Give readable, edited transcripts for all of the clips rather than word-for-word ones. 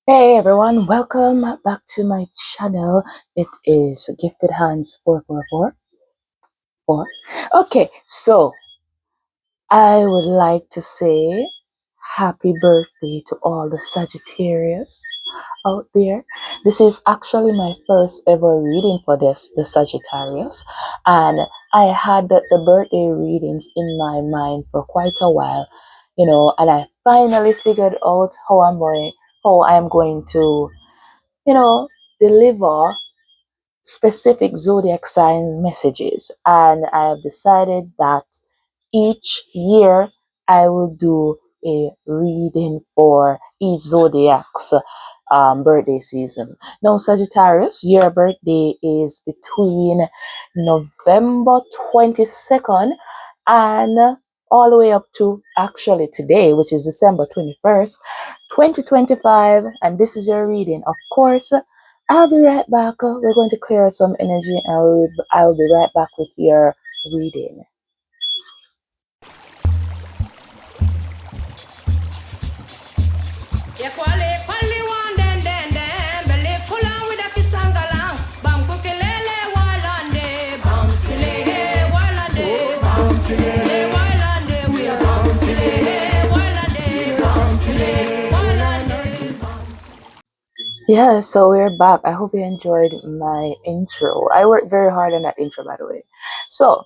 Hey everyone, welcome back to my channel. It is Gifted Hands 444. Okay, so I would like to say happy birthday to all the Sagittarius out there. This is actually my first ever reading for the Sagittarius, and I had the birthday readings in my mind for quite a while, and I finally figured out how I'm going to you know, deliver specific zodiac sign messages. And I have decided that each year I will do a reading for each zodiac's birthday season. Now, Sagittarius, your birthday is between November 22nd and all the way up to actually today, which is December 21st, 2025. And this is your reading. Of course, I'll be right back. We're going to clear some energy and I'll be right back with your reading. Yeah, so we're back. I hope you enjoyed my intro. I worked very hard on that intro, by the way. So,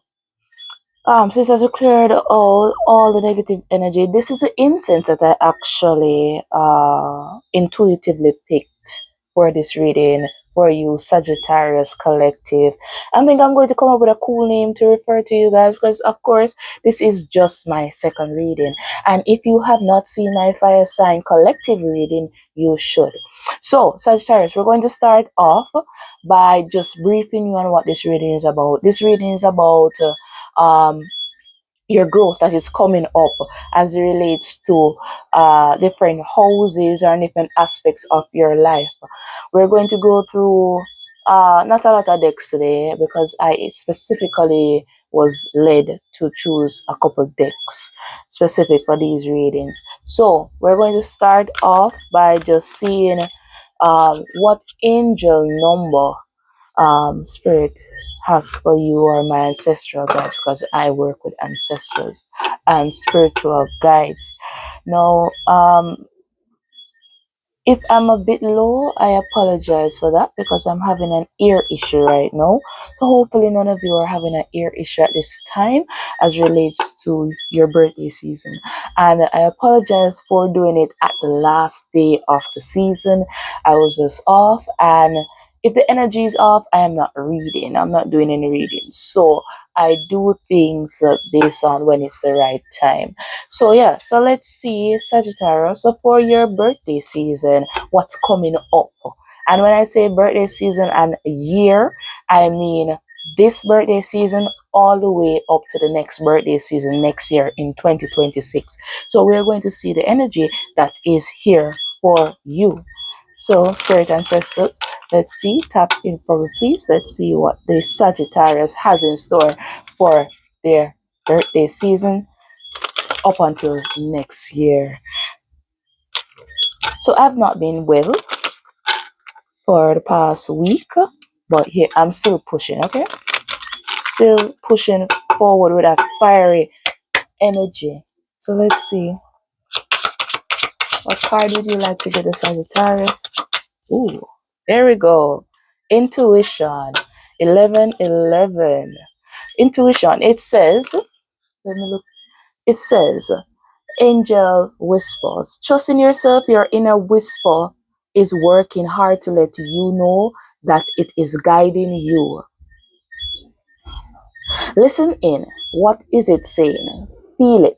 since as we cleared all the negative energy, this is the incense that I actually intuitively picked for this reading for you Sagittarius collective. I think I'm going to come up with a cool name to refer to you guys because of course this is just my second reading. And if you have not seen my fire sign collective reading, you should. So Sagittarius, we're going to start off by just briefing you on what this reading is about. This reading is about um, your growth that is coming up as it relates to different houses or different aspects of your life. We're going to go through not a lot of decks today because I specifically was led to choose a couple decks specific for these readings. So we're going to start off by just seeing what angel number spirit has for you or my ancestral guides, because I work with ancestors and spiritual guides. Now, if I'm a bit low, I apologize for that because I'm having an ear issue right now. So hopefully none of you are having an ear issue at this time as relates to your birthday season. And I apologize for doing it at the last day of the season. I was just off, and if the energy is off, I am not reading. I'm not doing any reading. So I do things based on when it's the right time. So yeah, so let's see Sagittarius. So for your birthday season, what's coming up? And when I say birthday season and year, I mean this birthday season all the way up to the next birthday season next year in 2026. So we're going to see the energy that is here for you. So spirit ancestors, let's see, tap in for me please. Let's see what the Sagittarius has in store for their birthday season up until next year. So I've not been well for the past week, but here I'm still pushing, okay? Still pushing forward with that fiery energy. So let's see. What card would you like to get the Sagittarius? Ooh, there we go. Intuition. 1111. Intuition. It says, let me look. It says, angel whispers. Trust in yourself. Your inner whisper is working hard to let you know that it is guiding you. Listen in. What is it saying? Feel it.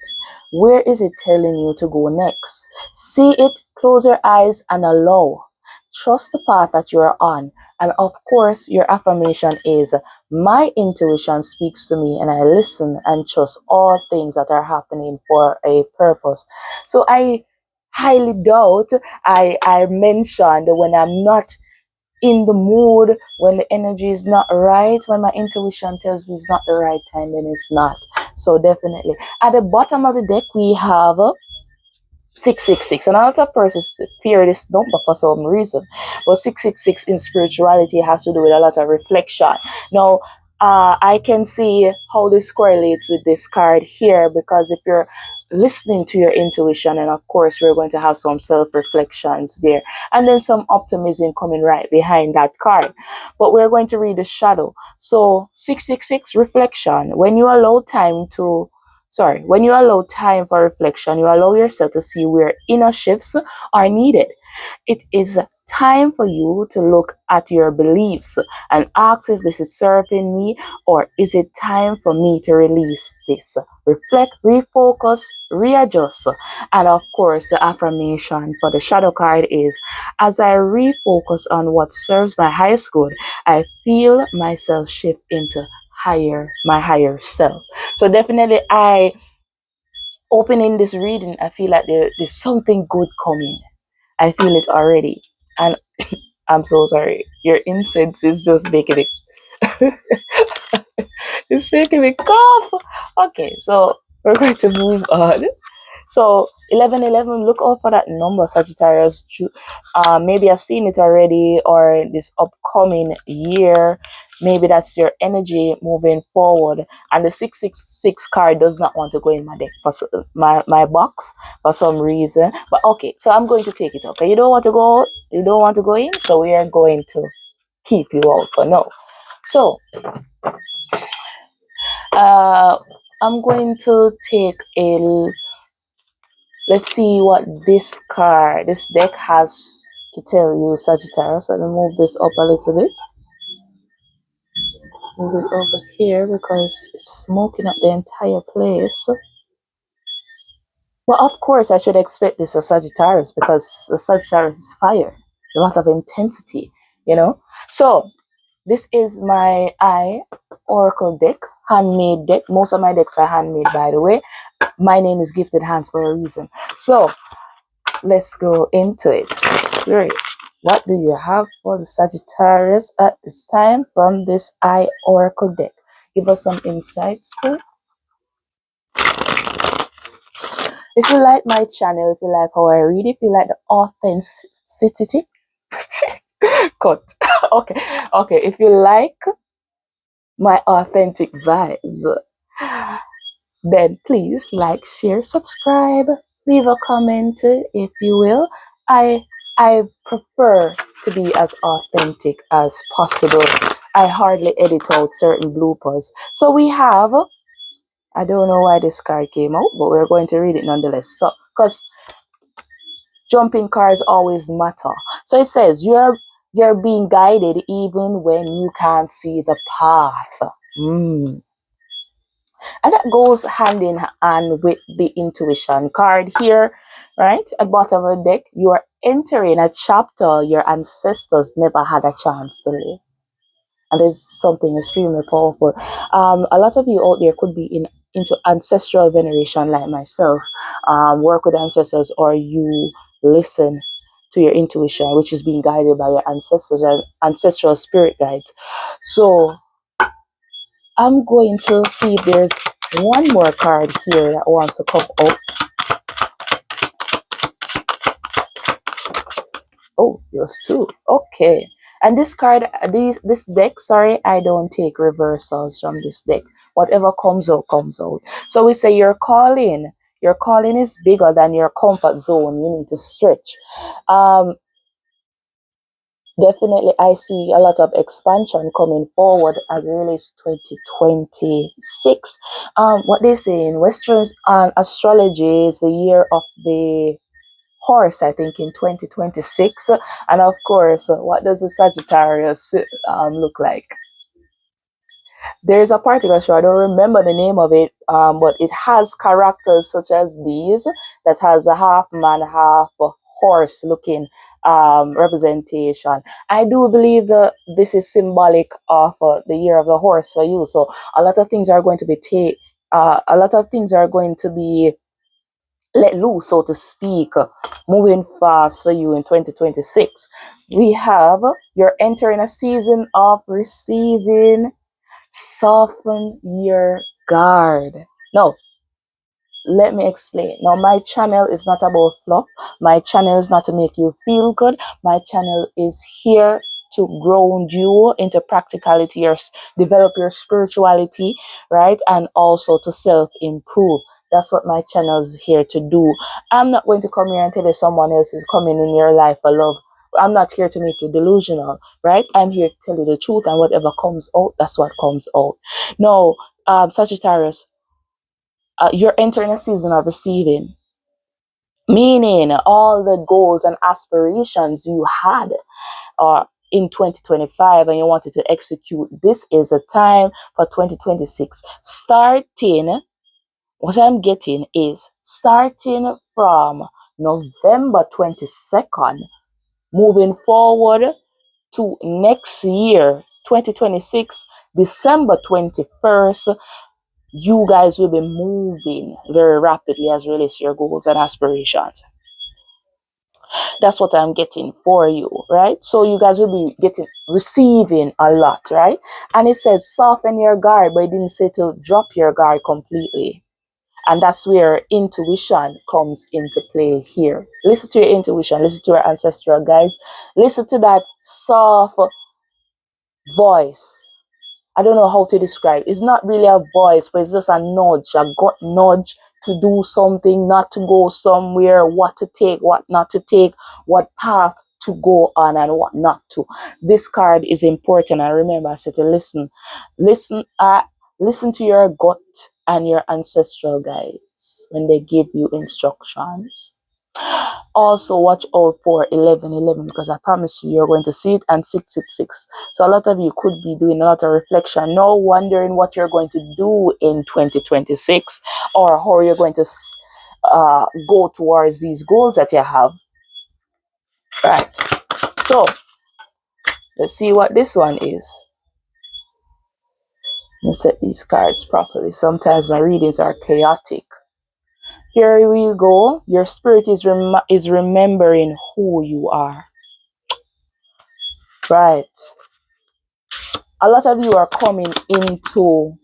Where is it telling you to go next? See it, close your eyes, and allow. Trust the path that you are on. And of course, your affirmation is my intuition speaks to me, and I listen and trust all things that are happening for a purpose. So I highly doubt I mentioned when I'm not in the mood, when the energy is not right, when my intuition tells me it's not the right time, then it's not. So definitely at the bottom of the deck we have 666, and a lot of persons fear this number for some reason, but 666 in spirituality has to do with a lot of reflection. Now, I can see how this correlates with this card here, because if you're listening to your intuition, and of course we're going to have some self reflections there, and then some optimism coming right behind that card. But we're going to read the shadow. So 666 reflection. When you allow time for reflection, you allow yourself to see where inner shifts are needed. It is time for you to look at your beliefs and ask if this is serving me, or is it time for me to release this? Reflect, refocus, readjust. And of course, the affirmation for the shadow card is, as I refocus on what serves my highest good, I feel myself shift into my higher self. So definitely, I opening this reading, I feel like there's something good coming. I feel it already. And I'm so sorry. Your incense is just making it it's making me cough. Okay, so we're going to move on. So 1111, look out for that number, Sagittarius. Maybe I've seen it already, or this upcoming year. Maybe that's your energy moving forward. And the 666 card does not want to go in my deck, my box, for some reason. But okay, so I'm going to take it. Okay, you don't want to go. You don't want to go in, so we are going to keep you out for now. So uh, I'm going to take a let's see what this deck has to tell you, Sagittarius. Let me move this up a little bit. Move it over here because it's smoking up the entire place. Well, of course, I should expect this of Sagittarius, because the Sagittarius is fire, a lot of intensity, you know. So this is my eye oracle deck, handmade deck. Most of my decks are handmade, by the way. My name is Gifted Hands for a reason. So let's go into it. Spirit, what do you have for the Sagittarius at this time from this eye oracle deck? Give us some insights, Spirit. If you like my channel, if you like how I read, if you like the authenticity, cut. Okay. If you like my authentic vibes, then please like, share, subscribe, leave a comment if you will. I prefer to be as authentic as possible. I hardly edit out certain bloopers. So we have, I don't know why this card came out, but we're going to read it nonetheless. So, because jumping cards always matter. So it says you're being guided even when you can't see the path. And that goes hand in hand with the intuition card here, right? At bottom of the deck, you are entering a chapter your ancestors never had a chance to live. And there's something extremely powerful. A lot of you out there could be into ancestral veneration like myself, work with ancestors, or you listen to your intuition, which is being guided by your ancestors and ancestral spirit guides. So I'm going to see if there's one more card here that wants to come up. Oh, there's two. Okay. And this card, this deck, sorry, I don't take reversals from this deck. Whatever comes out, comes out. So we say your calling. Your calling is bigger than your comfort zone. You need to stretch. Um, Definitely, I see a lot of expansion coming forward as it relates to 2026. What they say in Western astrology is the year of the horse, I think, in 2026. And of course, what does the Sagittarius look like? There's a particular show, I don't remember the name of it, but it has characters such as these, that has a half man, half horse looking representation. I do believe that this is symbolic of the year of the horse for you. So a lot of things are going to be a lot of things are going to be let loose, so to speak, moving fast for you in 2026. We have you're entering a season of receiving. Soften your guard. No, let me explain. Now, my channel is not about fluff. My channel is not to make you feel good. My channel is here to ground you into practicality, or develop your spirituality, right? And also to self improve. That's what my channel is here to do. I'm not going to come here and tell you someone else is coming in your life for love. I'm not here to make you delusional, right? I'm here to tell you the truth, and whatever comes out, that's what comes out. No, Sagittarius, you're entering a season of receiving, meaning all the goals and aspirations you had in 2025 and you wanted to execute. This is a time for 2026. Starting, what I'm getting is starting from November 22nd, moving forward to next year, 2026, December 21st, you guys will be moving very rapidly as relates to your goals and aspirations. That's what I'm getting for you, right? So you guys will be receiving a lot, right? And it says soften your guard, but it didn't say to drop your guard completely. And that's where intuition comes into play here. Listen to your intuition, listen to your ancestral guides, listen to that soft voice. I don't know how to describe. It's not really a voice, but it's just a nudge, a gut nudge to do something, not to go somewhere, what to take, what not to take, what path to go on and what not to. This card is important. And remember, I said to listen. Listen to your gut and your ancestral guides when they give you instructions. Also, watch out for 1111, because I promise you, you're going to see it, and 666. So a lot of you could be doing a lot of reflection now, wondering what you're going to do in 2026, or how you're going to go towards these goals that you have. Right. So let's see what this one is. Let me set these cards properly. Sometimes my readings are chaotic. Here we go. Your spirit is remembering who you are. Right. A lot of you are coming into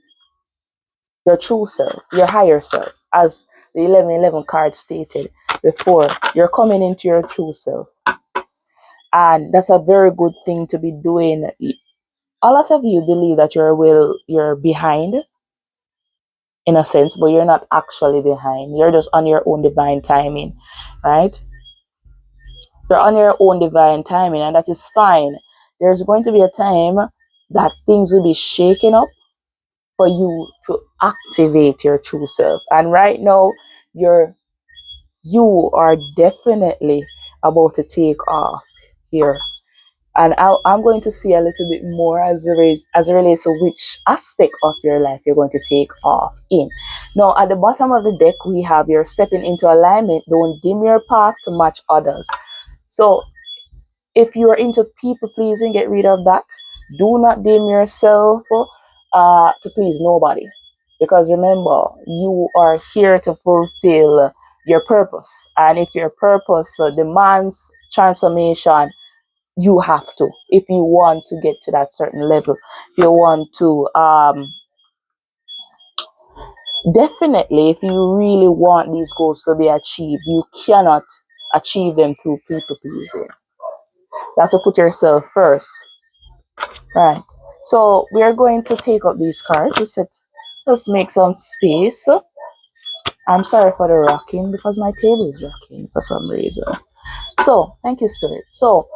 your true self, your higher self, as the 1111 card stated before. You're coming into your true self, and that's a very good thing to be doing. A lot of you believe that you're behind in a sense, but you're not actually behind. You're just on your own divine timing, right? You're on your own divine timing, and that is fine. There's going to be a time that things will be shaken up for you to activate your true self. And right now, you are definitely about to take off here. And I'm going to see a little bit more as it relates to which aspect of your life you're going to take off in. Now, at the bottom of the deck, we have you're stepping into alignment. Don't dim your path to match others. So if you are into people pleasing, get rid of that. Do not dim yourself to please nobody. Because remember, you are here to fulfill your purpose. And if your purpose demands transformation, you have to. If you want to get to that certain level, if you want to, definitely, if you really want these goals to be achieved, you cannot achieve them through people pleasing. You have to put yourself first. Right. So we are going to take out these cards. Let's make some space. I'm sorry for the rocking because my table is rocking for some reason. So thank you, Spirit. So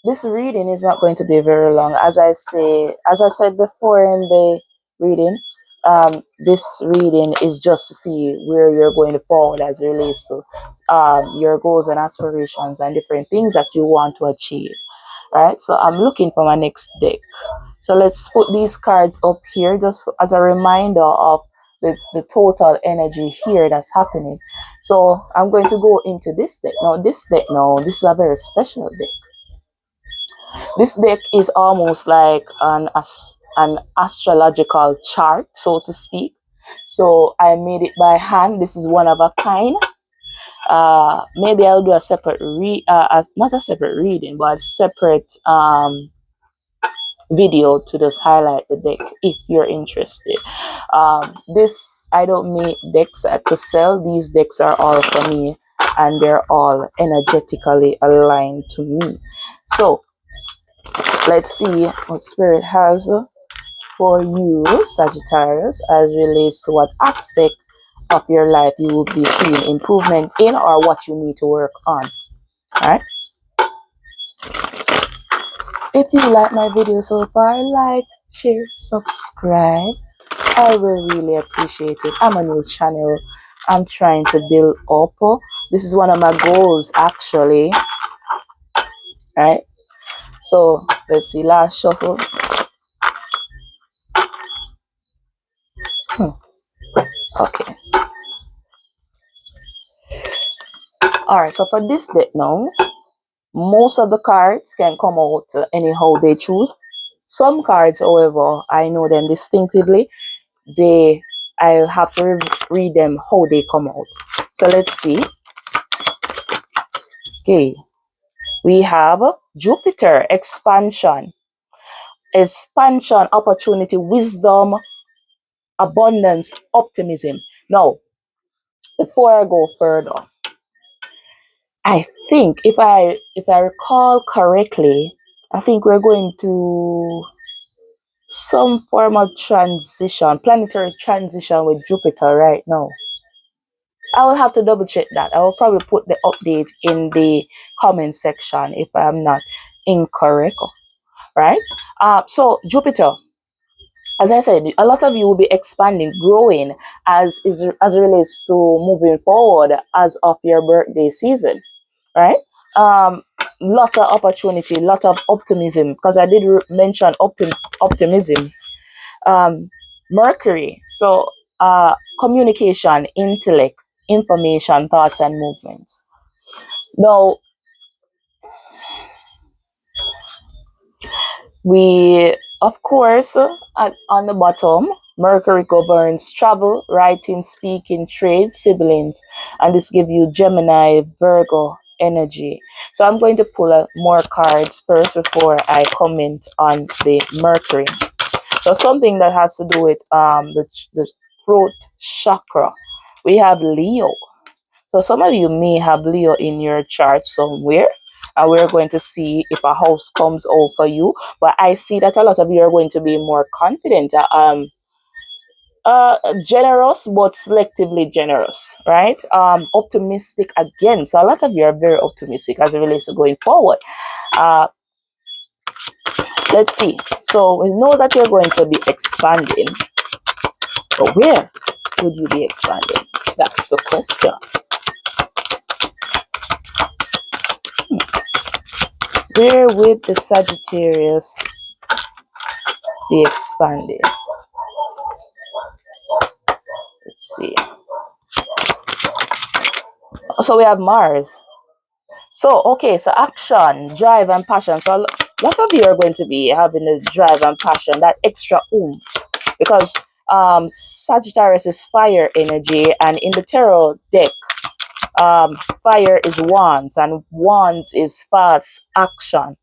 this reading is not going to be very long. As I said before in the reading, this reading is just to see where you're going to forward as it relates to your goals and aspirations and different things that you want to achieve. Right, so I'm looking for my next deck. So let's put these cards up here just as a reminder of the total energy here that's happening. So I'm going to go into this deck. Now, this is a very special deck. This deck is almost like an astrological chart, so to speak. So I made it by hand. This is one of a kind. Maybe I'll do a separate not a separate reading, but a separate video to just highlight the deck if you're interested. This I don't make decks to sell. These decks are all for me, and they're all energetically aligned to me. So let's see what spirit has for you, Sagittarius, as relates to what aspect of your life you will be seeing improvement in, or what you need to work on. All right. If you like my video so far, like, share, subscribe. I will really appreciate it. I'm a new channel. I'm trying to build up. This is one of my goals, actually. Right. So let's see. Last shuffle. Okay. All right. So for this deck now, most of the cards can come out anyhow they choose. Some cards, however, I know them distinctively. I have to read them how they come out. So let's see. Okay, we have Jupiter, expansion, opportunity, wisdom, abundance, optimism. Now, before I go further, I think if I recall correctly, I think we're going to some form of transition, planetary transition with Jupiter right now. I will have to double check that. I will probably put the update in the comment section if I'm not incorrect, right? So Jupiter, as I said, a lot of you will be expanding, growing as it relates to moving forward as of your birthday season, right? Lot of opportunity, lot of optimism, because I did mention optimism. Mercury, so communication, intellect, information, thoughts, and movements. Now, we, of course, on the bottom, Mercury governs travel, writing, speaking, trade, siblings, and this gives you Gemini, Virgo energy. So I'm going to pull out more cards first before I comment on the Mercury. So something that has to do with the throat chakra. We have Leo. So some of you may have Leo in your chart somewhere. And we're going to see if a house comes out for you. But I see that a lot of you are going to be more confident, generous, but selectively generous, right? Optimistic again. So a lot of you are very optimistic as it relates to going forward. Let's see. So we know that you're going to be expanding. But where would you be expanding? That's the question. Where would the Sagittarius be expanding? Let's see. So we have Mars. So, okay, so action, drive, and passion. So a lot of you are going to be having the drive and passion, that extra oomph. Because Sagittarius is fire energy, and in the tarot deck, fire is wands, and wands is fast action.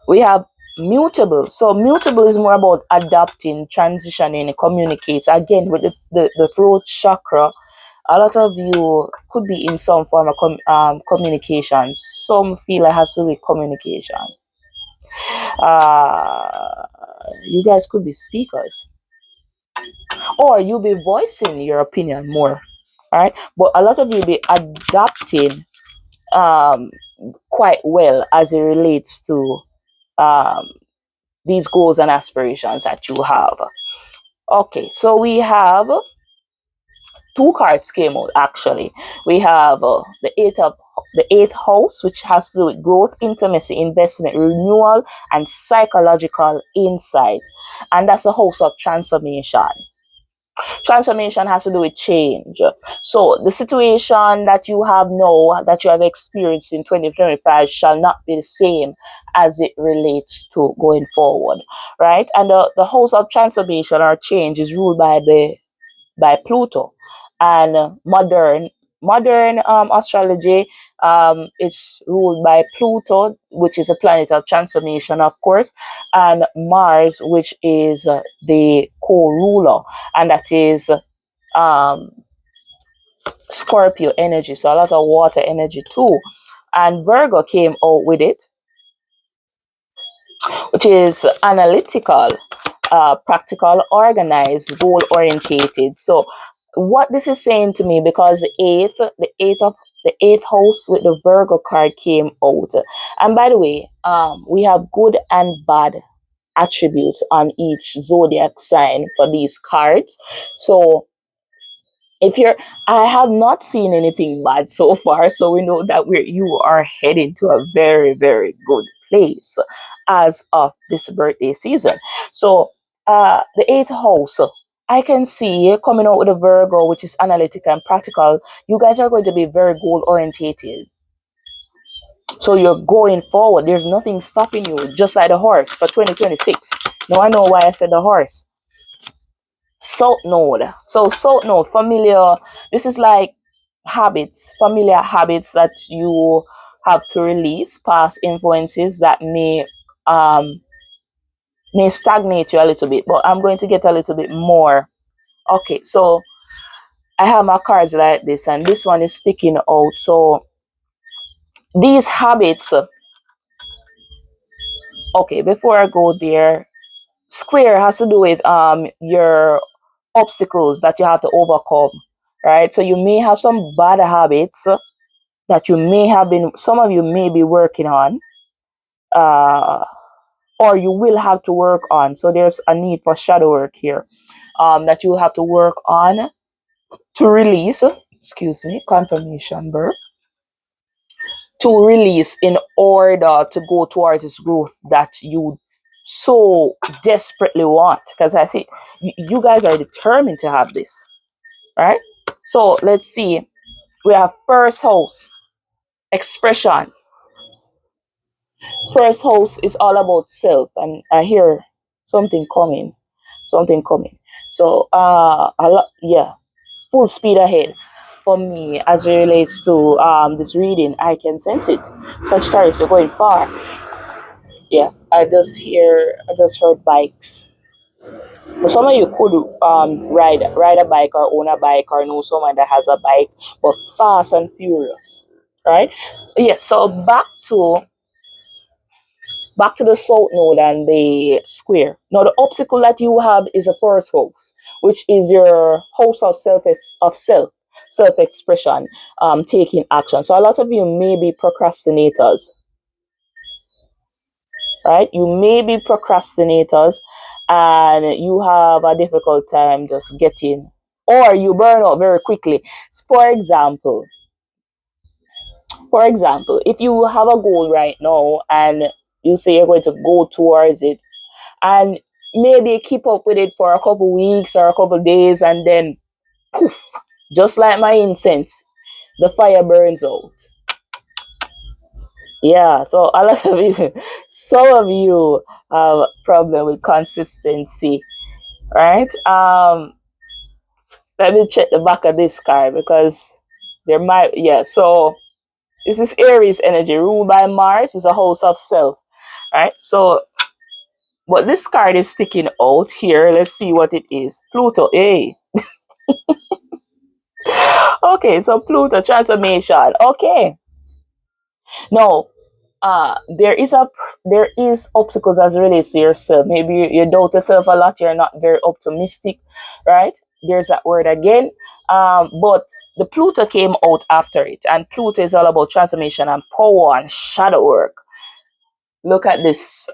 We have mutable. So mutable is more about adapting, transitioning, communicates. Again, with the throat chakra, a lot of you could be in some form of communication. Some feel it has to do with communication. You guys could be speakers, or you'll be voicing your opinion more. All right, but a lot of you be adapting quite well as it relates to um, these goals and aspirations that you have. Okay, so we have two cards came out actually. We have the eighth house, which has to do with growth, intimacy, investment, renewal, and psychological insight, and that's the house of transformation. Transformation has to do with change. So the situation that you have now, that you have experienced in 2025, shall not be the same as it relates to going forward, right? And the house of transformation or change is ruled by Pluto, and modern astrology, it's ruled by Pluto, which is a planet of transformation, of course, and Mars, which is the co-ruler, and that is um, Scorpio energy, so a lot of water energy too. And Virgo came out with it, which is analytical, practical, organized, goal orientated. So, what this is saying to me, because the eighth house with the Virgo card came out, and by the way, we have good and bad attributes on each zodiac sign for these cards. So if you're I have not seen anything bad so far, so we know that you are heading to a very, very good place as of this birthday season. So the eighth house, I can see coming out with a Virgo, which is analytical and practical. You guys are going to be very goal orientated, so you're going forward. There's nothing stopping you, just like the horse for 2026. Now I know why I said the horse. Salt node. So salt node, familiar. This is like habits, familiar habits that you have to release, past influences that may stagnate you a little bit. But I'm going to get a little bit more. Okay, so I have my cards like this, and this one is sticking out. So these habits. Okay, before I go there, square has to do with your obstacles that you have to overcome, right? So you may have some bad habits that some of you may be working on, uh, or you will have to work on. So there's a need for shadow work here, that you will have to work on to release. Excuse me, confirmation verb, to release in order to go towards this growth that you so desperately want. Because I think you guys are determined to have this, right? So let's see. We have first house, expression. First house is all about self, and I hear something coming, something coming. So yeah, full speed ahead for me as it relates to this reading. I can sense it. Sagittarius, you're going far. Yeah, I just heard bikes. So some of you could ride a bike or own a bike or know someone that has a bike, but fast and furious, right? Yes. So back to the south node and the square. Now the obstacle that you have is a first house, which is your house of self expression, taking action. So a lot of you may be procrastinators, right? You may be procrastinators, and you have a difficult time just getting, or you burn out very quickly. For example, if you have a goal right now and you say you're going to go towards it, and maybe keep up with it for a couple weeks or a couple days, and then poof, just like my incense, the fire burns out. Yeah, so a lot of you, some of you have a problem with consistency, right? Let me check the back of this card, because there might, yeah. So this is Aries energy, ruled by Mars, is a house of self, right? So, but this card is sticking out here. Let's see what it is. Pluto, hey. Okay, so Pluto transformation. Okay, now there is obstacles as it relates to yourself. Maybe you doubt yourself a lot. You're not very optimistic, right? There's that word again. But the Pluto came out after it, and Pluto is all about transformation and power and shadow work. Look at this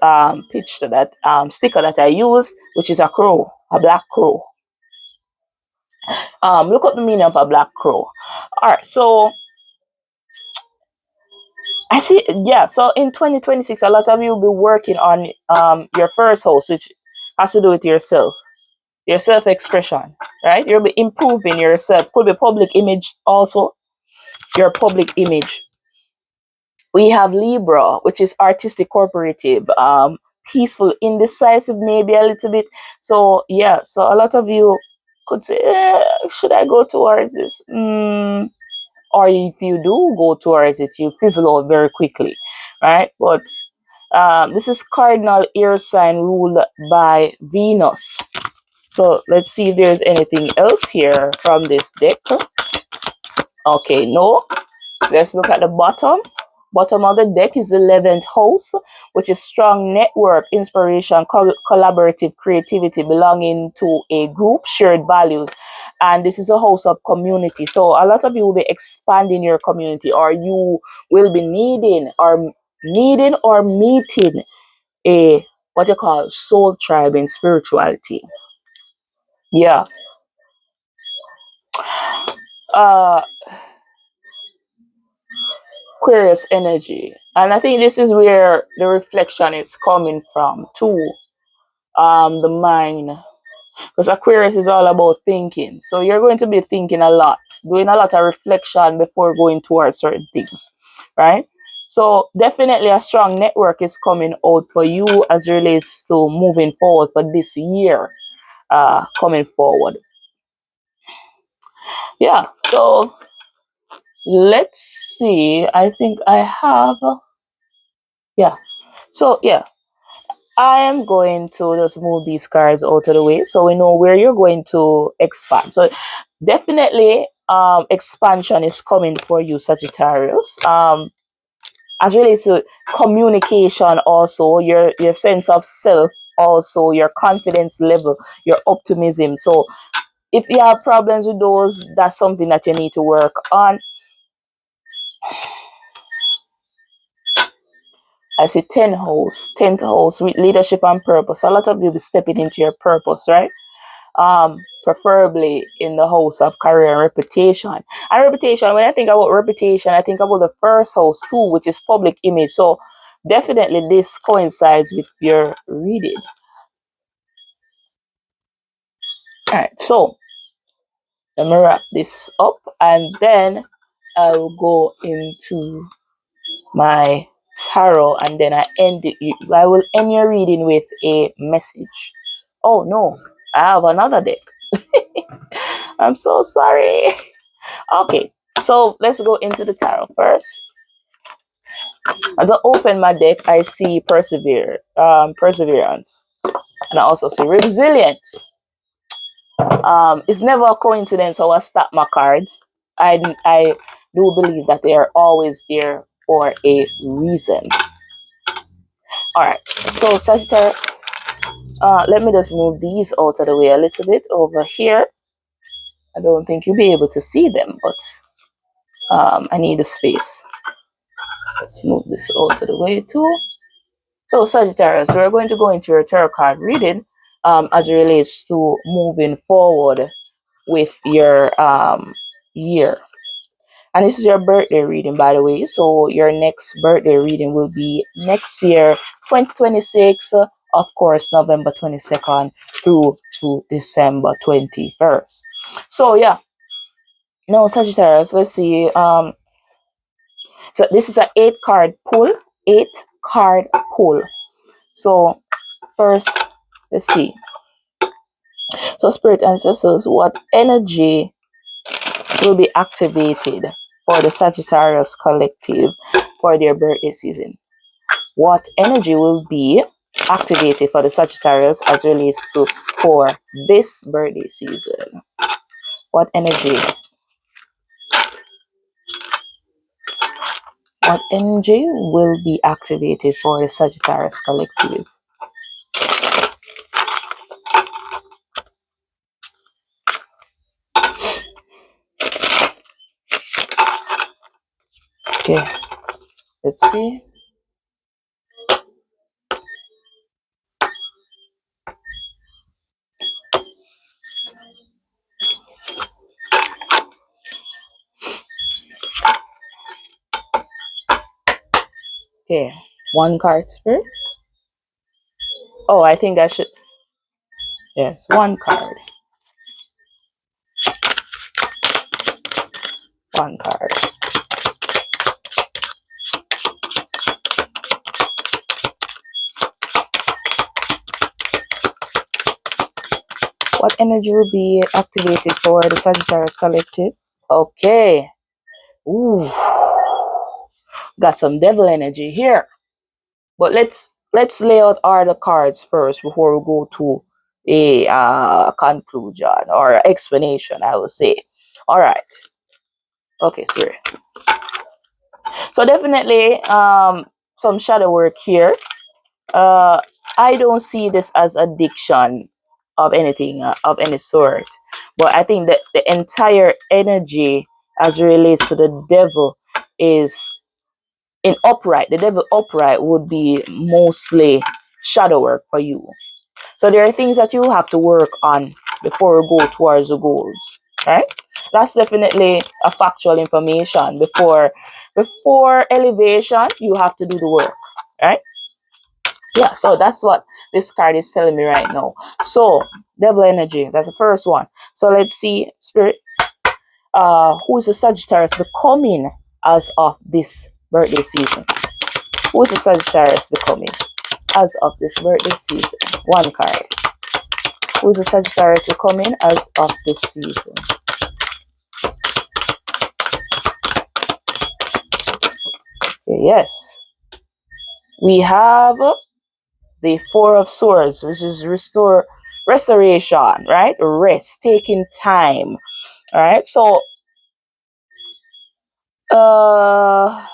picture, that sticker that I use, which is a crow, a black crow. Look up the meaning of a black crow. All right, so I see. Yeah. So in 2026, a lot of you will be working on your first house, which has to do with yourself, your self expression, right? You'll be improving yourself. Could be public image also, your public image. We have Libra, which is artistic, cooperative, peaceful, indecisive, maybe a little bit. So yeah. So a lot of you could say, should I go towards this? or if you do go towards it, you fizzle out very quickly, right? But this is cardinal air sign ruled by Venus. So let's see if there's anything else here from this deck. Okay, no. Let's look at the bottom. Bottom of the deck is the 11th house, which is strong network, inspiration, collaborative creativity, belonging to a group, shared values. And this is a house of community. So a lot of you will be expanding your community, or you will be needing or meeting a what you call soul tribe in spirituality. Yeah. Uh Aquarius energy. And I think this is where the reflection is coming from too. The mind. Because Aquarius is all about thinking. So you're going to be thinking a lot, doing a lot of reflection before going towards certain things. Right? So definitely a strong network is coming out for you as it relates to moving forward for this year. Coming forward. Yeah. So let's see. I think I have yeah. So yeah, I am going to just move these cards out of the way so we know where you're going to expand. So definitely expansion is coming for you, Sagittarius. As relates to communication, also your sense of self, also your confidence level, your optimism. So if you have problems with those, that's something that you need to work on. I see 10th house with leadership and purpose. A lot of you be stepping into your purpose, right? Preferably in the house of career and reputation. And reputation, when I think about reputation, I think about the first house too, which is public image. So definitely this coincides with your reading. All right, so let me wrap this up and then I will go into my tarot and then I will end your reading with a message. Oh no, I have another deck. I'm so sorry. Okay, so let's go into the tarot first. As I open my deck, I see perseverance, and I also see resilience. It's never a coincidence how I stack my cards. I do believe that they are always there for a reason. All right, so Sagittarius, let me just move these out of the way a little bit over here. I don't think you'll be able to see them, but I need a space. Let's move this out of the way too. So Sagittarius, we're going to go into your tarot card reading as it relates to moving forward with your year. And this is your birthday reading, by the way. So your next birthday reading will be next year, 2026, of course, November 22nd through to December 21st. So yeah, now Sagittarius, let's see. So this is an 8-card pull. 8-card pull. So first, let's see. So spirit ancestors, what energy will be activated for the Sagittarius collective for their birthday season? What energy will be activated for the Sagittarius as relates to for this birthday season? What energy? What energy will be activated for the Sagittarius collective? Okay, let's see. Okay, one card spirit. Oh, I think I should. Yes, one card. One card. What energy will be activated for the Sagittarius collective? Okay, Ooh, got some devil energy here. But let's lay out all the cards first before we go to a conclusion or explanation, I will say. All right. Okay, sorry. So definitely some shadow work here. Uh, I don't see this as addiction of anything of any sort, but I think that the entire energy as it relates to the devil is in upright. The devil upright would be mostly shadow work for you. So there are things that you have to work on before you go towards the goals, right? That's definitely a factual information. Before elevation, you have to do the work, right? Yeah, so that's what this card is telling me right now. So devil energy, that's the first one. So let's see, spirit, who is the Sagittarius becoming as of this birthday season? Who is the Sagittarius becoming as of this birthday season? One card. Who is the Sagittarius becoming as of this season? Yes. We have the Four of Swords, which is restoration, right? Rest, taking time. All right. So I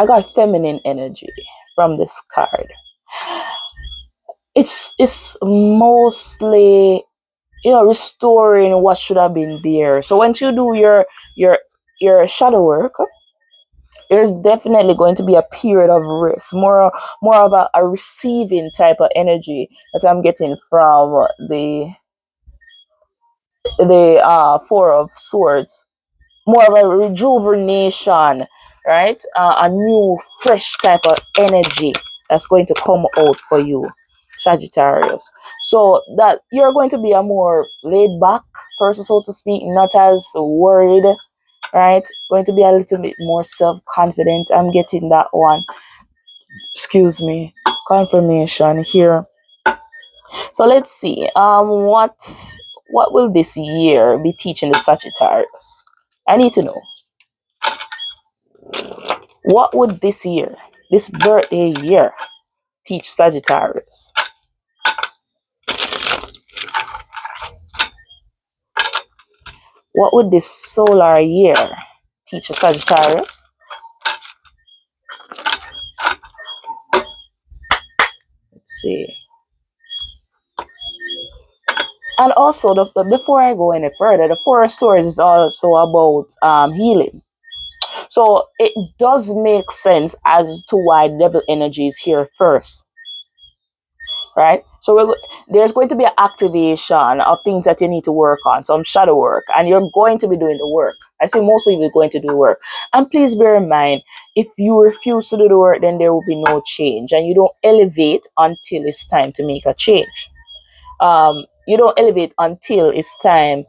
got feminine energy from this card. It's mostly, restoring what should have been there. So once you do your shadow work, there's definitely going to be a period of rest, more of a receiving type of energy that I'm getting from the Four of Swords. More of a rejuvenation, right? A new, fresh type of energy that's going to come out for you, Sagittarius. So that you're going to be a more laid back person, so to speak, not as worried, right? Going to be a little bit more self confident. I'm getting that one. Excuse me. Confirmation here. So let's see. What will this year be teaching the Sagittarius? I need to know. What would this birthday year, teach Sagittarius? What would this solar year teach a Sagittarius? Let's see. And also, before I go any further, the Four of Swords is also about healing. So it does make sense as to why devil energy is here first, right? So there's going to be an activation of things that you need to work on, some shadow work, and you're going to be doing the work. I say most of you are going to do the work. And please bear in mind, if you refuse to do the work, then there will be no change, and you don't elevate until it's time to make a change. You don't elevate until it's time,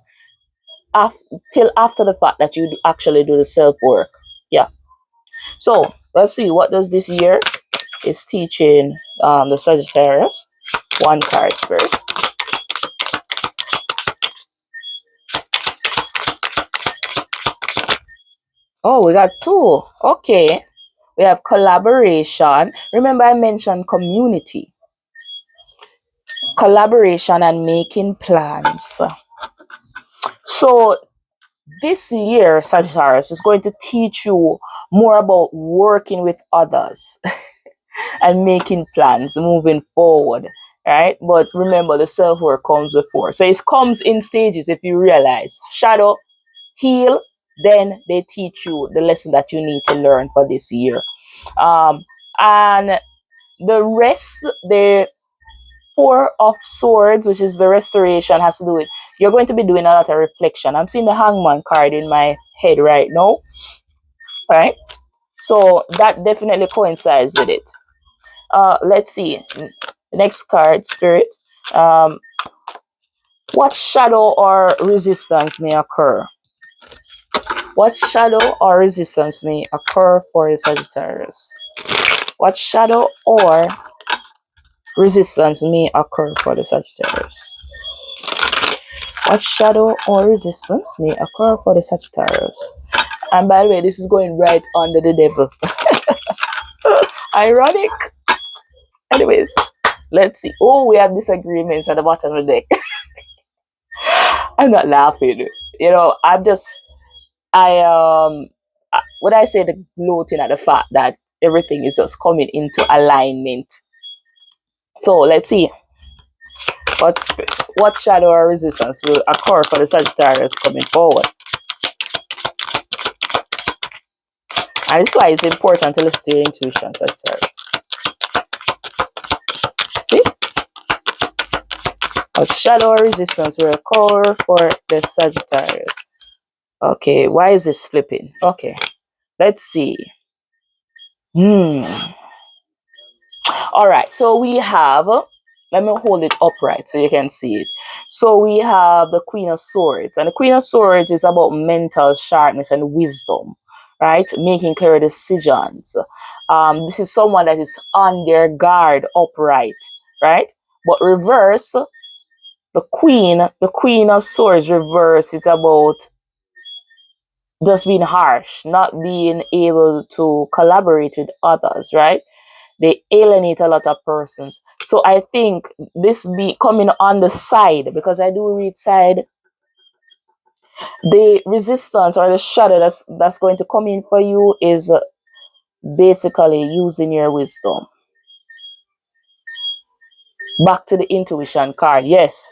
till after the fact that you actually do the self work. Yeah. So let's see, what does this year is teaching the Sagittarius? One card, spirit. Oh, we got two. Okay. We have collaboration. Remember, I mentioned community, collaboration, and making plans. So this year, Sagittarius, is going to teach you more about working with others and making plans moving forward. Right? But remember, the self work comes before. So it comes in stages if you realize. Shadow, heal, then they teach you the lesson that you need to learn for this year. And the rest, the Four of Swords, which is the restoration, has to do with, you're going to be doing a lot of reflection. I'm seeing the Hangman card in my head right now, right? So that definitely coincides with it. Let's see. Next card, Spirit. What shadow or resistance may occur? What shadow or resistance may occur for the Sagittarius? What shadow or resistance may occur for the Sagittarius? What shadow or resistance may occur for the Sagittarius? And by the way, this is going right under the devil. Ironic. Anyways, let's see. Oh, we have disagreements at the bottom of the deck. I'm not laughing. You know, would I say the gloating at the fact that everything is just coming into alignment. So let's see what's what shadow or resistance will occur for the Sagittarius coming forward. And this is why it's important to listen to your intuition, Sagittarius. See? What shadow or resistance will occur for the Sagittarius? Okay, why is this flipping? Okay, let's see. All right, so we have, let me hold it upright so you can see it. So we have the Queen of Swords, and the Queen of Swords is about mental sharpness and wisdom, right? Making clear decisions. This is someone that is on their guard upright, right? But reverse, the Queen of Swords reverse is about just being harsh, not being able to collaborate with others, right? They alienate a lot of persons. So I think this be coming on the side, because I do read side, the resistance or the shadow that's going to come in for you is basically using your wisdom. Back to the intuition card. Yes,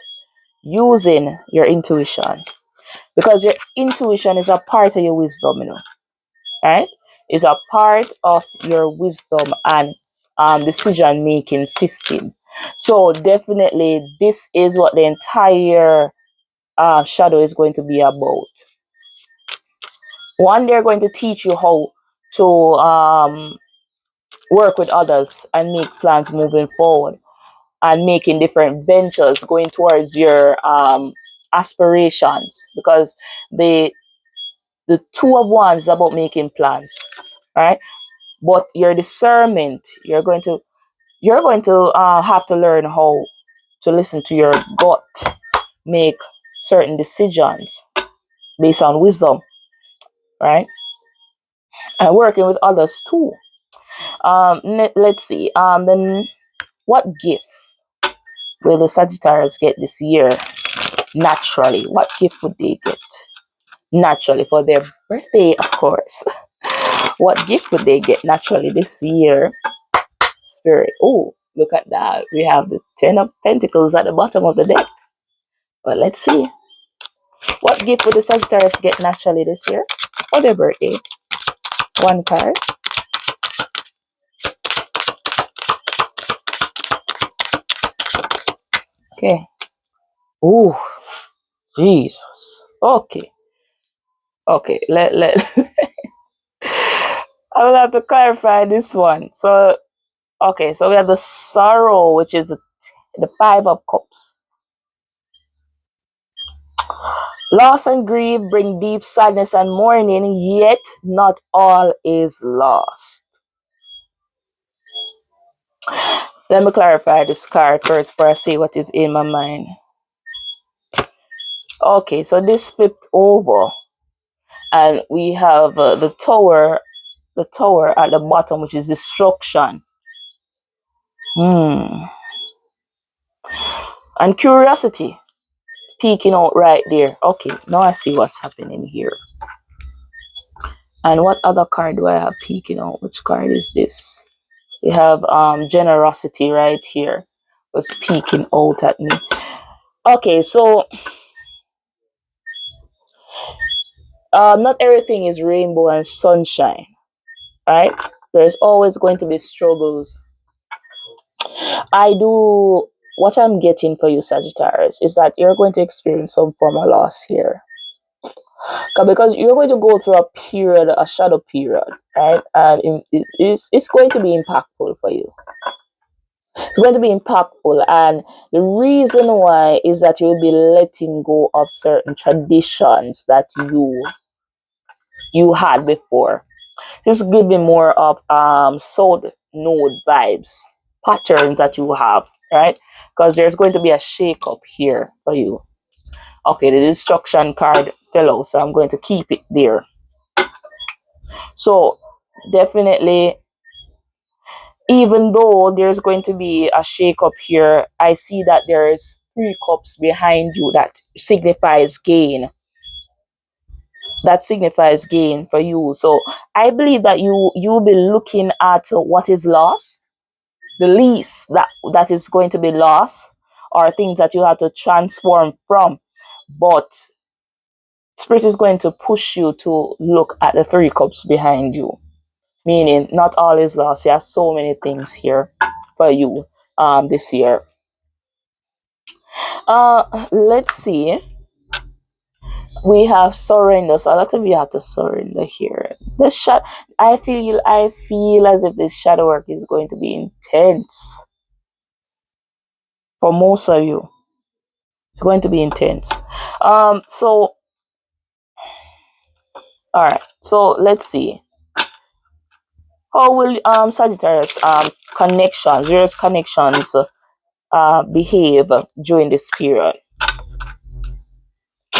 using your intuition, because your intuition is a part of your wisdom, you know, right? Is a part of your wisdom and decision making system. So definitely this is what the entire shadow is going to be about. One, they're going to teach you how to work with others and make plans moving forward and making different ventures going towards your aspirations, because the two of wands is about making plans, right? But your discernment, you're going to have to learn how to listen to your gut, make certain decisions based on wisdom, right? And working with others too. Let's see. Then what gift will the Sagittarius get this year naturally? What gift would they get naturally for their birthday, of course? What gift would they get naturally this year? Spirit. Oh, look at that. We have the Ten of Pentacles at the bottom of the deck. But let's see. What gift would the Sagittarius get naturally this year for their birthday? One card. Okay. Oh, Jesus. Okay. Okay. Let I will have to clarify this one. So, okay. So we have the sorrow, which is the Five of Cups. Loss and grief bring deep sadness and mourning, yet not all is lost. Let me clarify this card first before I say what is in my mind. Okay, so this flipped over, and we have the tower at the bottom, which is destruction. And curiosity peeking out right there. Okay, now I see what's happening here. And what other card do I have peeking out? Which card is this? We have generosity right here was peeking out at me. Okay, so not everything is rainbow and sunshine, right? There's always going to be struggles. What I'm getting for you, Sagittarius, is that you're going to experience some form of loss here. Because you're going to go through a period, a shadow period, right? And it's going to be impactful for you. It's going to be impactful, and the reason why is that you'll be letting go of certain traditions that you had before. This give me more of soul node vibes, patterns that you have, right? Because there's going to be a shake up here for you. Okay, the destruction card fell out, so I'm going to keep it there. So definitely, even though there's going to be a shake up here, I see that there's 3 cups behind you that signifies gain. That signifies gain for you. So I believe that you'll be looking at what is lost, the least that is going to be lost, or things that you have to transform from. But Spirit is going to push you to look at the 3 cups behind you, meaning not all is lost. There are so many things here for you this year. Let's see. We have surrender. So a lot of you have to surrender here. I feel as if this shadow work is going to be intense for most of you. It's going to be intense. So all right. So let's see. How will Sagittarius various connections behave during this period?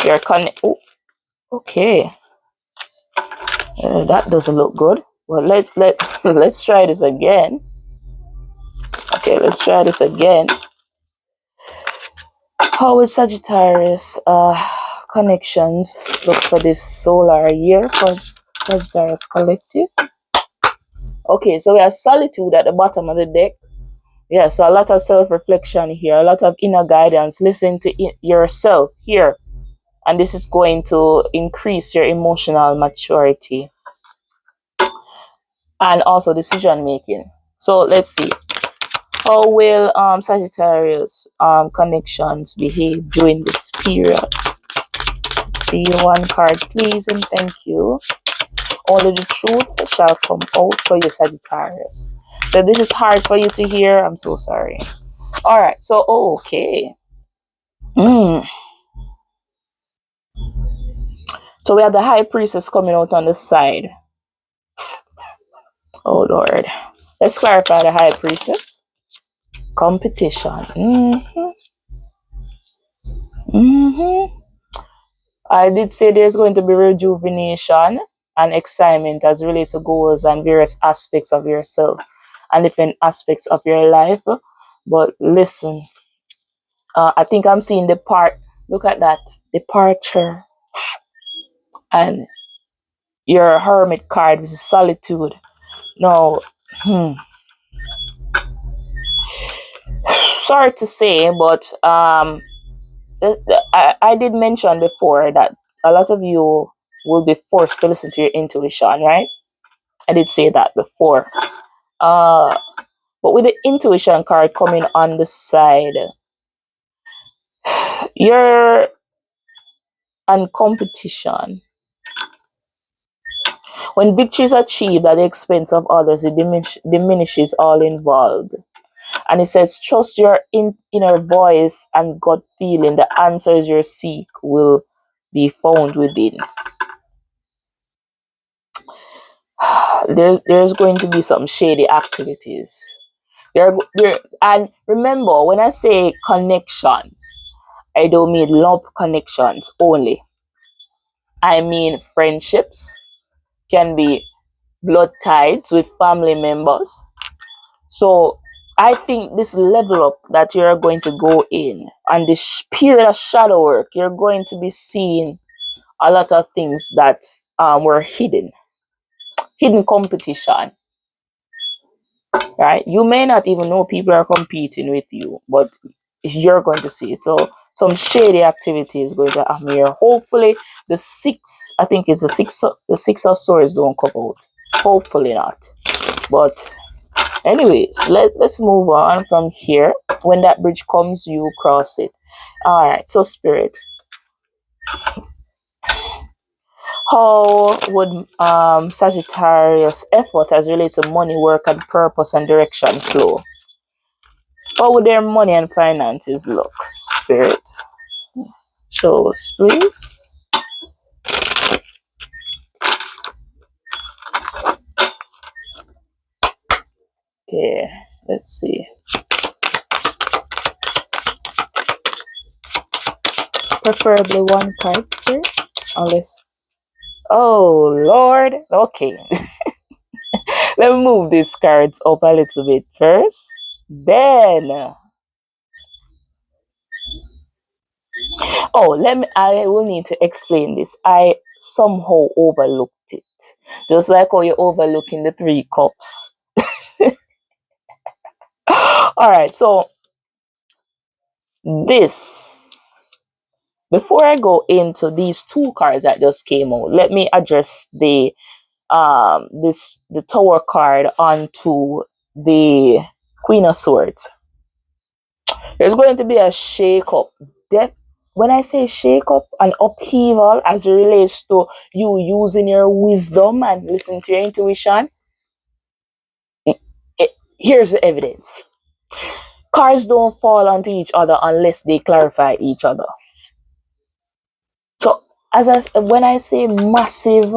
Your oh, okay. That doesn't look good. Well, let's try this again. Okay, let's try this again. How is Sagittarius connections look for this solar year for Sagittarius collective? Okay, so we have solitude at the bottom of the deck. Yeah, so a lot of self-reflection here, a lot of inner guidance. Listen to yourself here, and this is going to increase your emotional maturity and also decision making. So let's see. How will Sagittarius connections behave during this period? See one card, please, and thank you. Only the truth shall come out for you, Sagittarius. So this is hard for you to hear. I'm so sorry. All right. So okay. So we have the High Priestess coming out on the side. Oh Lord. Let's clarify the High Priestess. Competition. I did say there's going to be rejuvenation and excitement as relates to goals and various aspects of yourself and different aspects of your life. But listen, I think I'm seeing look at that, departure, and your hermit card, which is solitude. Now, sorry to say, but I did mention before that a lot of you will be forced to listen to your intuition, right? I did say that before. But with the intuition card coming on the side, you're on competition. When victory is achieved at the expense of others, it diminishes all involved. And it says, trust your inner voice and gut feeling. The answers you seek will be found within. There's going to be some shady activities. And remember, when I say connections, I don't mean love connections only. I mean friendships, can be blood ties with family members. So I think this level up that you're going to go in and this period of shadow work, you're going to be seeing a lot of things that were hidden competition, right? You may not even know people are competing with you, but you're going to see it. So some shady activity is going to happen here. Hopefully, I think it's the 6 of swords don't come out. Hopefully not. But anyways, let's move on from here. When that bridge comes, you cross it. All right. So spirit, how would Sagittarius effort as relates to money, work, and purpose and direction flow? How would their money and finances look? Spirit, show us, please. Okay, let's see. preferably one card, spirit, unless. Oh Lord. Okay. Let me move these cards up a little bit first. Then, oh, I will need to explain this. I somehow overlooked it. Just like how you're overlooking the three cups. All right, so this, before I go into these two cards that just came out, let me address the Tower card onto the Queen of Swords. There's going to be a shake up. When I say shake up, an upheaval as it relates to you using your wisdom and listening to your intuition. Here's the evidence. Cards don't fall onto each other unless they clarify each other. So, when I say massive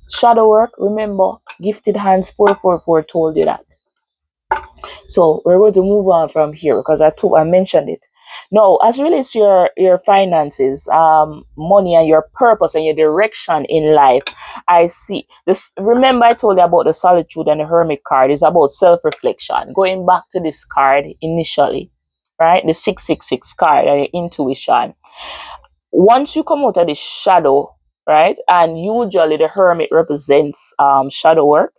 shadow work, remember, gifted hands 444 told you that. So we're going to move on from here because I mentioned it. Now, as relates to your finances, money, and your purpose and your direction in life, I see this. Remember, I told you about the Solitude and the Hermit card. It's about self-reflection. Going back to this card initially, right? The 666 card and your intuition. Once you come out of the shadow, right? And usually the Hermit represents shadow work,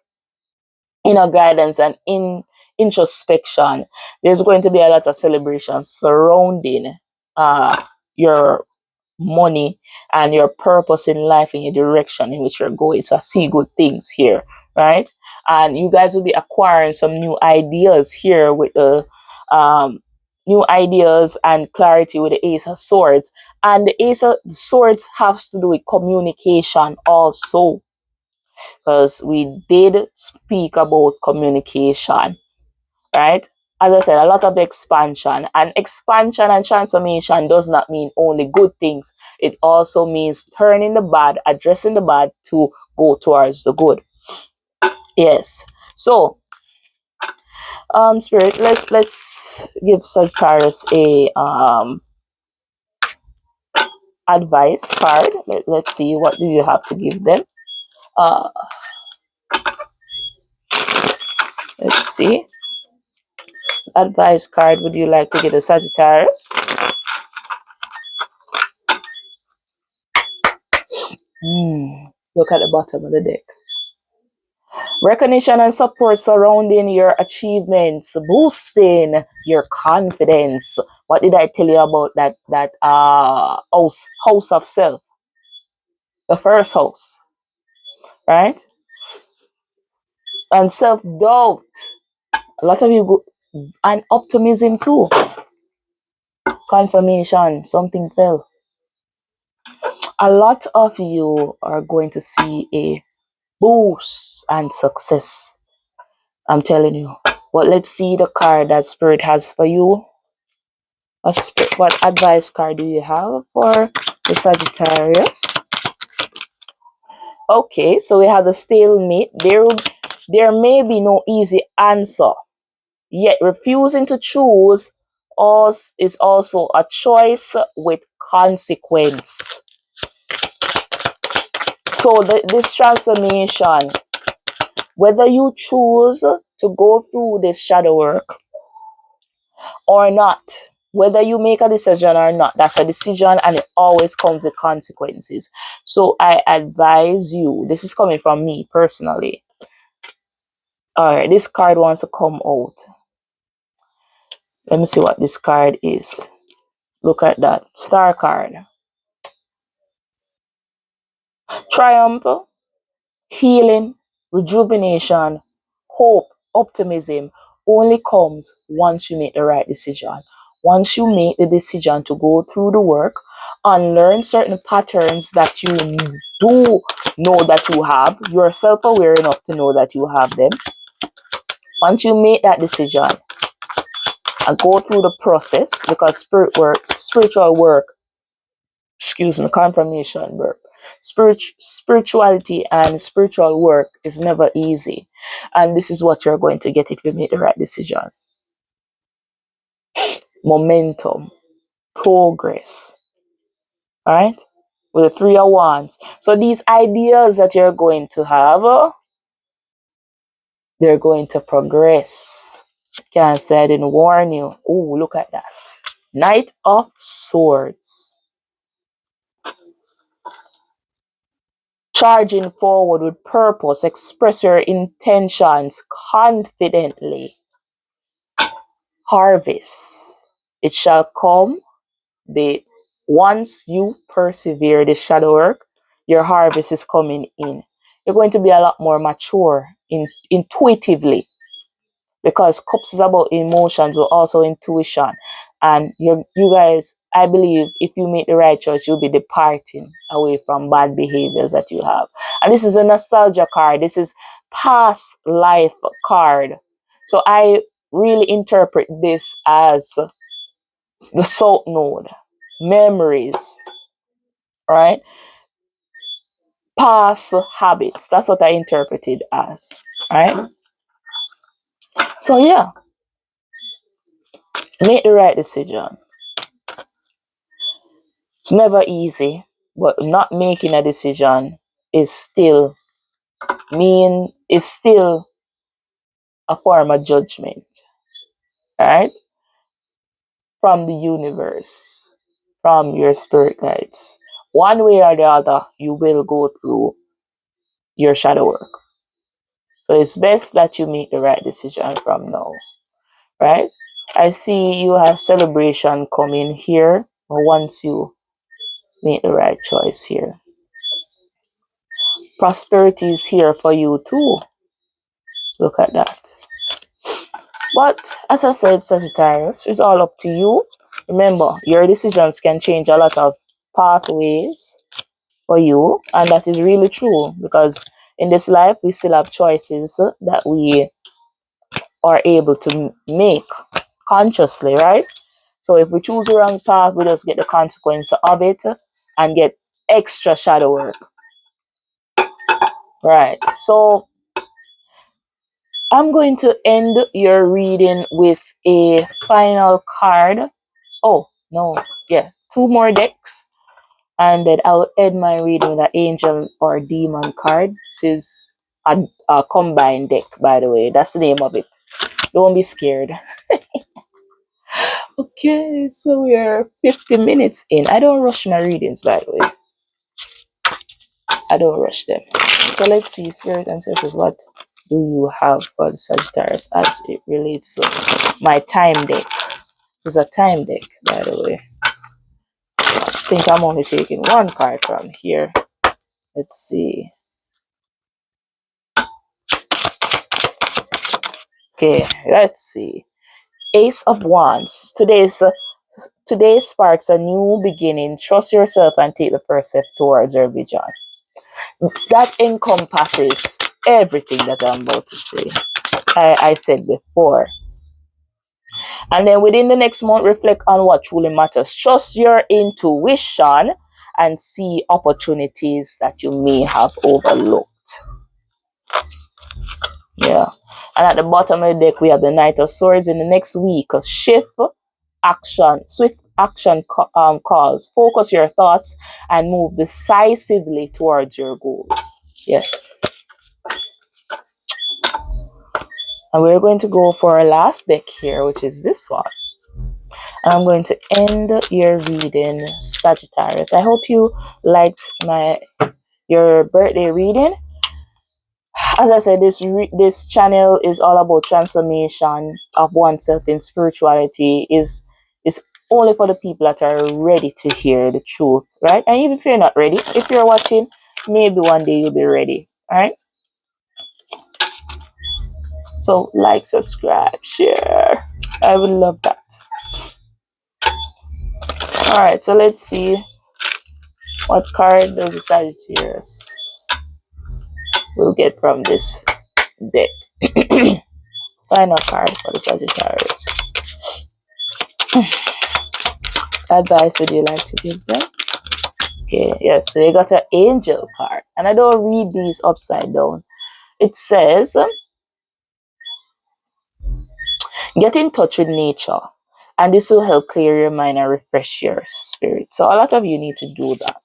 inner guidance, and in introspection. There's going to be a lot of celebration surrounding your money and your purpose in life and your direction in which you're going. So I see good things here, right? And you guys will be acquiring some new ideas here with the new ideas and clarity with the Ace of Swords. And the Ace of Swords has to do with communication also, because we did speak about communication, right? As I said, a lot of expansion, and expansion and transformation does not mean only good things. It also means turning the bad, addressing the bad to go towards the good. Yes. So, Spirit, let's give Sagittarius a advice card. Let's see, what do you have to give them. Uh, let's see. Advice card would you like to get a Sagittarius? Look at the bottom of the deck. Recognition and support surrounding your achievements, boosting your confidence. What did I tell you about that house of self? The first house, right? And self-doubt. A lot of you go, and optimism too. Confirmation, something fell. A lot of you are going to see a boost and success. I'm telling you. But let's see the card that Spirit has for you. What advice card do you have for the Sagittarius? Okay, so we have the stalemate. There may be no easy answer, yet refusing to choose is also a choice with consequence. So this transformation, whether you choose to go through this shadow work or not, whether you make a decision or not, that's a decision, and it always comes with consequences. So I advise you, this is coming from me personally. All right, this card wants to come out. Let me see what this card is. Look at that star card. Triumph, healing, rejuvenation, hope, optimism only comes once you make the right decision. Once you make the decision to go through the work, unlearn certain patterns that you do know that you have, you're self-aware enough to know that you have them. Once you make that decision and go through the process, because spiritual work, confirmation work, spirituality and spiritual work is never easy, and this is what you're going to get if you make the right decision. Momentum, progress, All right, with the Three of Wands. So these ideas that you're going to have, they're going to progress. Can't say I didn't warn you. Oh, look at that. Knight of Swords. Charging forward with purpose, express your intentions confidently. Harvest. It shall come. Once you persevere the shadow work, your harvest is coming in. You're going to be a lot more mature intuitively, because cups is about emotions but also intuition. And you guys, I believe if you make the right choice, you'll be departing away from bad behaviors that you have. And this is a nostalgia card. This is past life card. So I really interpret this as the South Node, memories, right? Past habits. That's what I interpreted as, right? So yeah, make the right decision. It's never easy, but not making a decision is still is still a form of judgment, right? From the universe, from your spirit guides. One way or the other, you will go through your shadow work. So it's best that you make the right decision from now, right? I see you have celebration coming here, but once you make the right choice here, prosperity is here for you too. Look at that. But as I said, Sagittarius, it's all up to you. Remember, your decisions can change a lot of pathways for you, and that is really true, because in this life we still have choices that we are able to make consciously, right? So if we choose the wrong path, we just get the consequence of it and get extra shadow work. Right. So I'm going to end your reading with a final card. Oh, no. Yeah. Two more decks. And then I'll end my reading with an angel or demon card. This is a combined deck, by the way. That's the name of it. Don't be scared. Okay, so we are 50 minutes in. I don't rush my readings, by the way. I don't rush them. So let's see, Spirit Ancestors, what do you have for the Sagittarius as it relates to my time deck? It's a time deck, by the way. I think I'm only taking one card from here. Let's see. Okay, let's see. Ace of Wands. Today sparks a new beginning. Trust yourself and take the first step towards your vision. That encompasses everything that I'm about to say. I said before. And then within the next month, reflect on what truly matters. Trust your intuition and see opportunities that you may have overlooked. Yeah. And at the bottom of the deck, we have the Knight of Swords. In the next week, swift action calls. Focus your thoughts and move decisively towards your goals. Yes. And we're going to go for our last deck here, which is this one. And I'm going to end your reading, Sagittarius. I hope you liked your birthday reading. As I said, this channel is all about transformation of oneself in spirituality. Is only for the people that are ready to hear the truth, right? And even if you're not ready, if you're watching, maybe one day you'll be ready. All right. So like, subscribe, share. I would love that. All right. So let's see. What card does the Sagittarius will get from this deck? Final card for the Sagittarius. Advice would you like to give them? Okay, yes, so they got an angel card. And I don't read these upside down. It says, get in touch with nature. And this will help clear your mind and refresh your spirit. So a lot of you need to do that.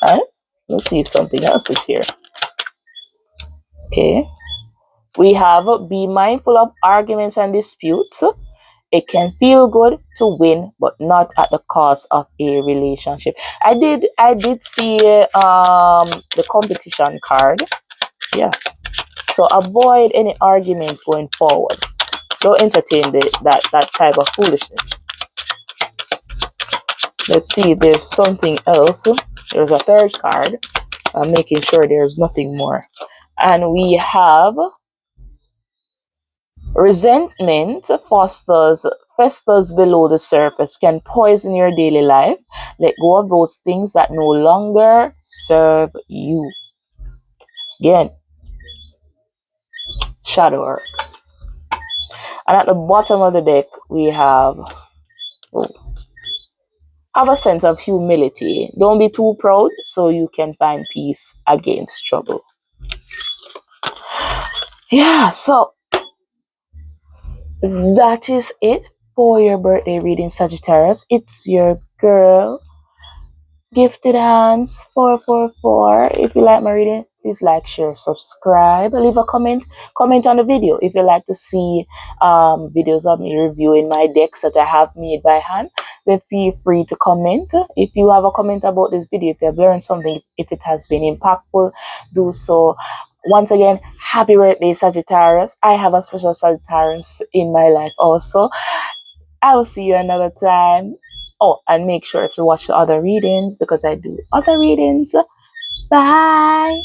All right? Let's see if something else is here. Okay. We have be mindful of arguments and disputes. It can feel good to win, but not at the cost of a relationship. I did see the competition card. Yeah. So avoid any arguments going forward. Don't entertain that type of foolishness. Let's see if there's something else. There's a third card. I'm making sure there's nothing more. And we have resentment festers below the surface, can poison your daily life. Let go of those things that no longer serve you. Again, shadow work. And at the bottom of the deck, we oh, have a sense of humility. Don't be too proud so you can find peace against trouble. Yeah, so that is it for your birthday reading, Sagittarius. It's your girl, Gifted Hands 444. If you like my reading, please like, share, subscribe, leave a comment on the video. If you like to see videos of me reviewing my decks that I have made by hand, then feel free to comment. If you have a comment about this video, if you have learned something, if it has been impactful, do so. Once again, happy birthday, Sagittarius. I have a special Sagittarius in my life also. I will see you another time. Oh, and make sure to watch the other readings because I do other readings. Bye.